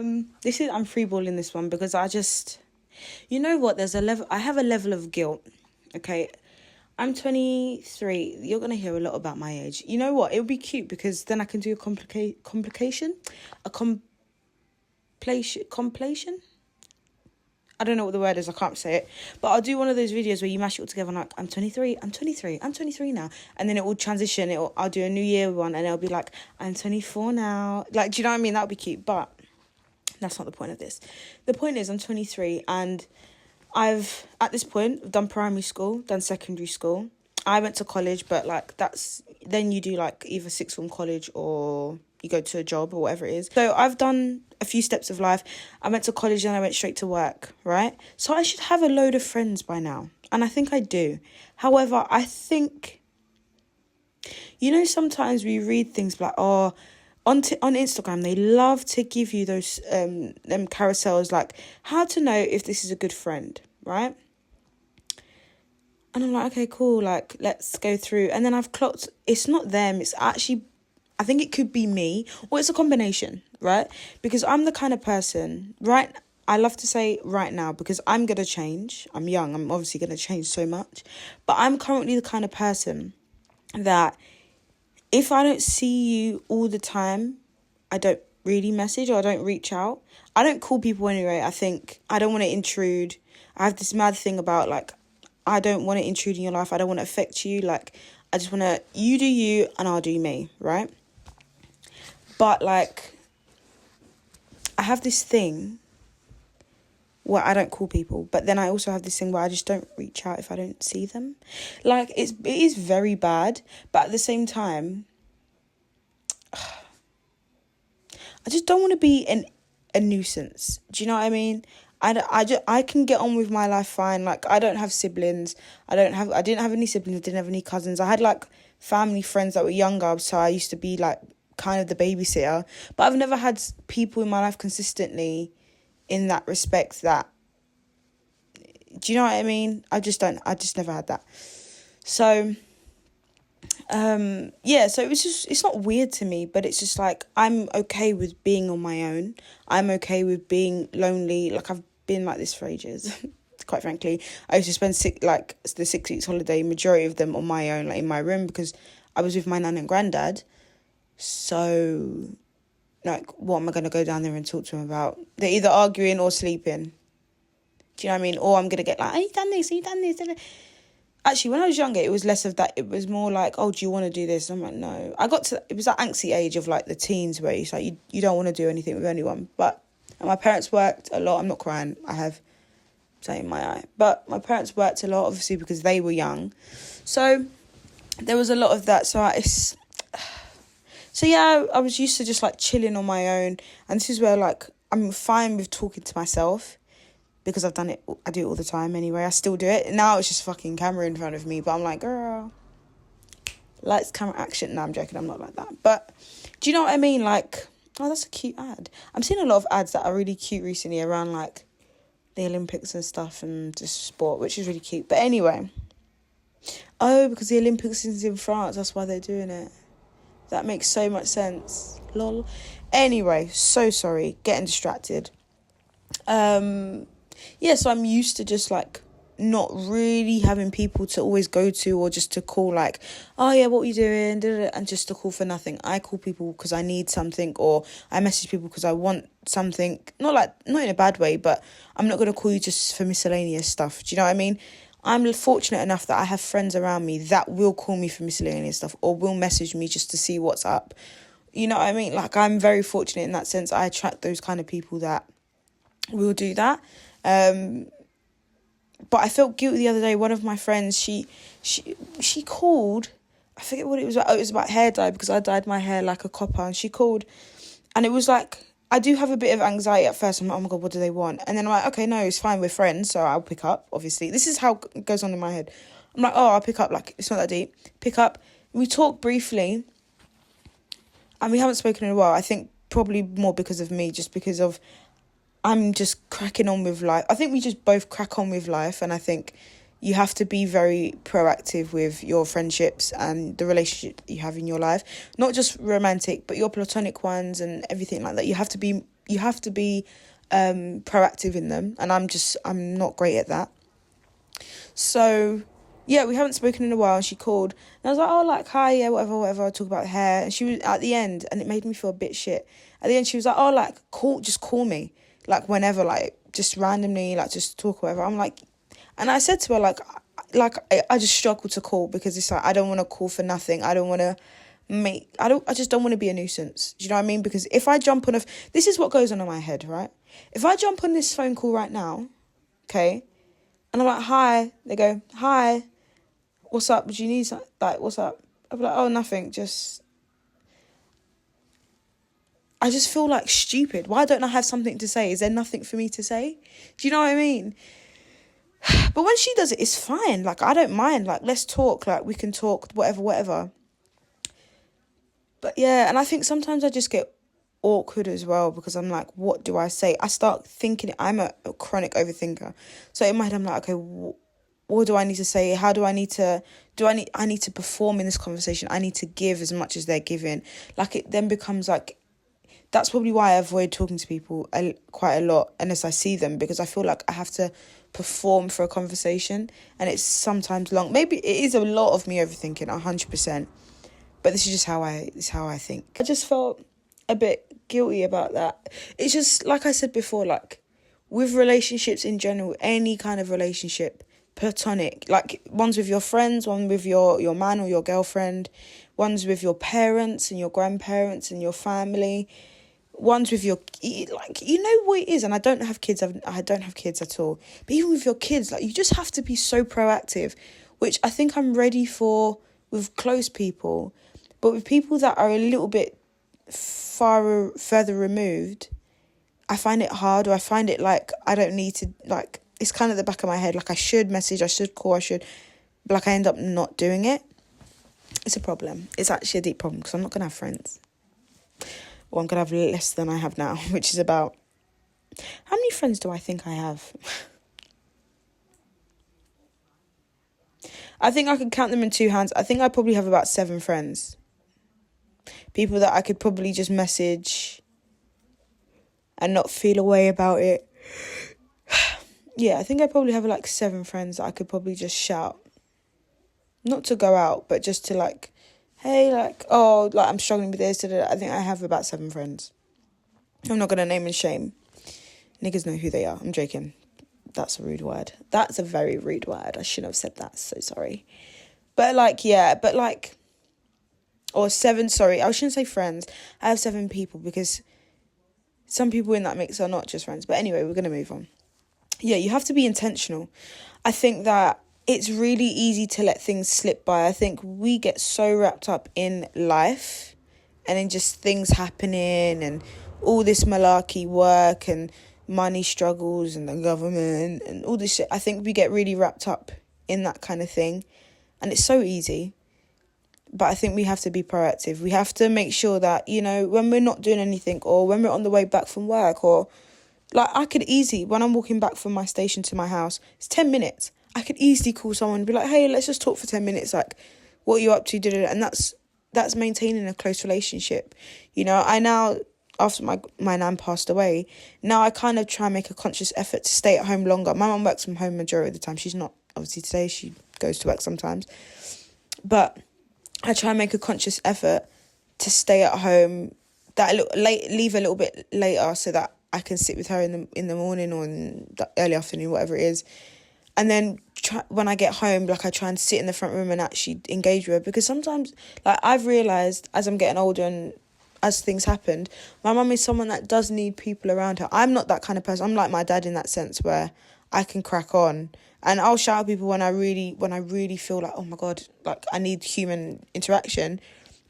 I'm freeballing this one because I just, you know what? I have a level of guilt. Okay, I'm 23. You're gonna hear a lot about my age. You know what? It would be cute because then I can do a completion. I don't know what the word is, I can't say it. But I'll do one of those videos where you mash it all together and like, I'm 23 now. And then it will transition, I'll do a New Year one and it'll be like, I'm 24 now. Like, do you know what I mean? That would be cute. But that's not the point of this. The point is I'm 23 and I've, at this point, done primary school, done secondary school. I went to college, but like then you do like either sixth form college or you go to a job or whatever it is. So I've done a few steps of life. I went to college and I went straight to work, right? So I should have a load of friends by now. And I think I do. However, I think, you know, sometimes we read things like, on Instagram, they love to give you those them carousels like how to know if this is a good friend, right? And I'm like, okay, cool, like, let's go through. And then I've clocked, it's not them, it's actually, I think it could be me, or it's a combination, right? Because I'm the kind of person, right, I love to say right now, because I'm going to change. I'm young, I'm obviously going to change so much. But I'm currently the kind of person that if I don't see you all the time, I don't really message or I don't reach out. I don't call people anyway. I think I don't want to intrude. I have this mad thing about, like, I don't want to intrude in your life. I don't want to affect you. Like, I just want to, you do you and I'll do me, right? But, like, I have this thing where I don't call people. But then I also have this thing where I just don't reach out if I don't see them. Like, it is very bad. But at the same time, I just don't want to be a nuisance. Do you know what I mean? I can get on with my life fine. Like, I don't have siblings. I didn't have any siblings. I didn't have any cousins. I had, like, family friends that were younger. So I used to be, like, kind of the babysitter. But I've never had people in my life consistently in that respect that, do you know what I mean? I just never had that. So, so it's not weird to me, but it's just like, I'm okay with being on my own. I'm okay with being lonely. Like, I've been like this for ages, quite frankly. I used to spend the 6 weeks holiday, majority of them on my own, like in my room, because I was with my nan and granddad. So, like, what am I going to go down there and talk to them about? They're either arguing or sleeping. Do you know what I mean? Or I'm going to get like, oh, you done this, Actually, when I was younger, it was less of that. It was more like, oh, do you want to do this? I'm like, no. It was that angsty age of, like, the teens where it's like, you don't want to do anything with anyone. But, and my parents worked a lot. I'm not crying. I have something in my eye. But my parents worked a lot, obviously, because they were young. So, there was a lot of that. So, I was used to just, like, chilling on my own. And this is where, like, I'm fine with talking to myself. Because I do it all the time anyway. I still do it. Now it's just fucking camera in front of me. But I'm like, girl, lights, camera, action. No, I'm joking. I'm not like that. But do you know what I mean? Like, oh, that's a cute ad. I'm seeing a lot of ads that are really cute recently around, like, the Olympics and stuff and just sport, which is really cute. But anyway. Oh, because the Olympics is in France. That's why they're doing it. That makes so much sense. Lol. Anyway, so sorry. Getting distracted. So I'm used to just, like, not really having people to always go to or just to call, like, oh, yeah, what are you doing? And just to call for nothing. I call people because I need something, or I message people because I want something. Not in a bad way, but I'm not going to call you just for miscellaneous stuff. Do you know what I mean? I'm fortunate enough that I have friends around me that will call me for miscellaneous stuff or will message me just to see what's up. You know what I mean? Like, I'm very fortunate in that sense. I attract those kind of people that will do that. But I felt guilty the other day. One of my friends, she called. I forget what it was about. Oh, it was about hair dye because I dyed my hair like a copper. And she called, and it was like, I do have a bit of anxiety at first. I'm like, oh my God, what do they want? And then I'm like, okay, no, it's fine. We're friends, so I'll pick up. Obviously, this is how it goes on in my head. I'm like, oh, I'll pick up. Like, it's not that deep. Pick up. We talk briefly, and we haven't spoken in a while. I think probably more because of me, just because of I'm just cracking on with life. I think we just both crack on with life, and I think you have to be very proactive with your friendships and the relationship that you have in your life. Not just romantic, but your platonic ones and everything like that. You have to be have to be proactive in them, and I'm not great at that. So yeah, we haven't spoken in a while, and she called, and I was like, oh, like, hi, yeah, whatever, I'll talk about hair. And she was, at the end, and it made me feel a bit shit, at the end she was like, oh, like, just call me, like, whenever, like, just randomly, like, just talk or whatever. I'm like, and I said to her, like, I just struggle to call, because it's like, I don't want to call for nothing. I just don't want to be a nuisance. Do you know what I mean? Because if I jump on this is what goes on in my head, right? If I jump on this phone call right now, okay, and I'm like, hi, they go, hi, what's up? Do you need something? Like, what's up? I'll be like, oh, nothing, I just feel like stupid. Why don't I have something to say? Is there nothing for me to say? Do you know what I mean? But when she does it, it's fine. Like, I don't mind. Like, let's talk. Like, we can talk, whatever. But yeah, and I think sometimes I just get awkward as well, because I'm like, what do I say? I start thinking, I'm a chronic overthinker. So in my head, I'm like, okay, what do I need to say? How do I need to, I need to perform in this conversation. I need to give as much as they're giving. Like, it then becomes like, that's probably why I avoid talking to people quite a lot unless I see them, because I feel like I have to perform for a conversation, and it's sometimes long. Maybe it is a lot of me overthinking, 100%. But this is just how I think. I just felt a bit guilty about that. It's just, like I said before, like, with relationships in general, any kind of relationship, platonic, like, one's with your friends, one with your man or your girlfriend, one's with your parents and your grandparents and your family, one's with your, like, you know what it is. And I don't have kids. I don't have kids at all. But even with your kids, like, you just have to be so proactive, which I think I'm ready for with close people. But with people that are a little bit further removed, I find it hard, or I find it like I don't need to, like, it's kind of the back of my head, like, I should message, I should call, but like, I end up not doing it. It's a problem. It's actually a deep problem, because I'm not going to have friends. Or I'm going to have less than I have now, which is about, how many friends do I think I have? I think I could count them in two hands. I think I probably have about 7 friends. People that I could probably just message and not feel a way about it. Yeah, I think I probably have like 7 friends that I could probably just shout. Not to go out, but just to like, hey, like, oh, like, I'm struggling with this. I think I have about 7 friends. I'm not going to name and shame. Niggas know who they are. I'm joking. That's a rude word. That's a very rude word. I shouldn't have said that. So sorry. But like, yeah, but like, or 7, sorry, I shouldn't say friends. I have 7 people, because some people in that mix are not just friends. But anyway, we're going to move on. Yeah, you have to be intentional. I think that it's really easy to let things slip by. I think we get so wrapped up in life and in just things happening and all this malarkey, work and money struggles and the government and all this shit. I think we get really wrapped up in that kind of thing, and it's so easy. But I think we have to be proactive. We have to make sure that, you know, when we're not doing anything, or when we're on the way back from work, or like, I could easily, when I'm walking back from my station to my house, it's 10 minutes. I could easily call someone and be like, hey, let's just talk for 10 minutes. Like, what are you up to? And that's maintaining a close relationship. You know, I now, after my nan passed away, now I kind of try and make a conscious effort to stay at home longer. My mum works from home majority of the time. She's not, obviously, today. She goes to work sometimes. But I try and make a conscious effort to stay at home, leave a little bit later, so that I can sit with her in the morning or in the early afternoon, whatever it is. And then when I get home, like, I try and sit in the front room and actually engage with her. Because sometimes, like, I've realised as I'm getting older and as things happened, my mum is someone that does need people around her. I'm not that kind of person. I'm like my dad in that sense, where I can crack on. And I'll shout at people when I really feel like, oh my God, like, I need human interaction.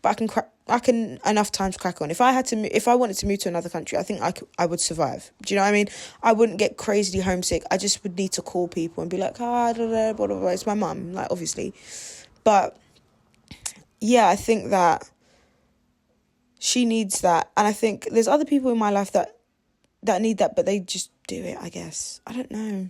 But I can enough times crack on. If I wanted to move to another country, I think I would survive. Do you know what I mean? I wouldn't get crazily homesick. I just would need to call people and be like, blah, blah, blah, blah. It's my mum, like, obviously. But yeah, I think that she needs that. And I think there's other people in my life that need that, but they just do it, I guess. I don't know.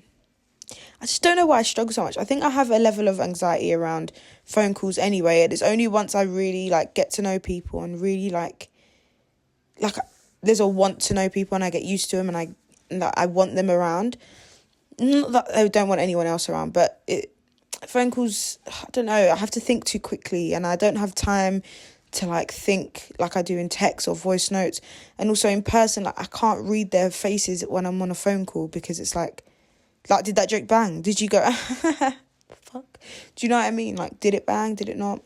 I just don't know why I struggle so much. I think I have a level of anxiety around phone calls anyway. And it's only once I really, like, get to know people and really, like there's a want to know people, and I get used to them, and I want them around. Not that I don't want anyone else around, but phone calls, I don't know, I have to think too quickly, and I don't have time to like think like I do in text or voice notes. And also in person, like I can't read their faces when I'm on a phone call, because it's like did that joke bang? Did you go fuck? Do you know what I mean? Like, did it bang? Did it not?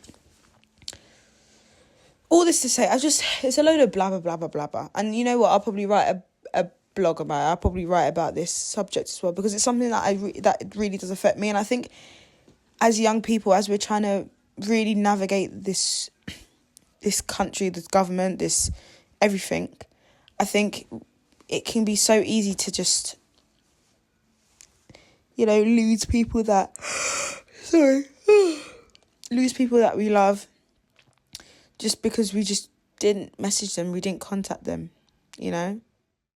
All this to say, it's a load of blah blah blah blah blah blah. And you know what? I'll probably write a blog about it. I'll probably write about this subject as well, because it's something that that really does affect me. And I think as young people, as we're trying to really navigate this country, this government, this everything, I think it can be so easy to just, lose people that lose people that we love, just because we just didn't message them, we didn't contact them,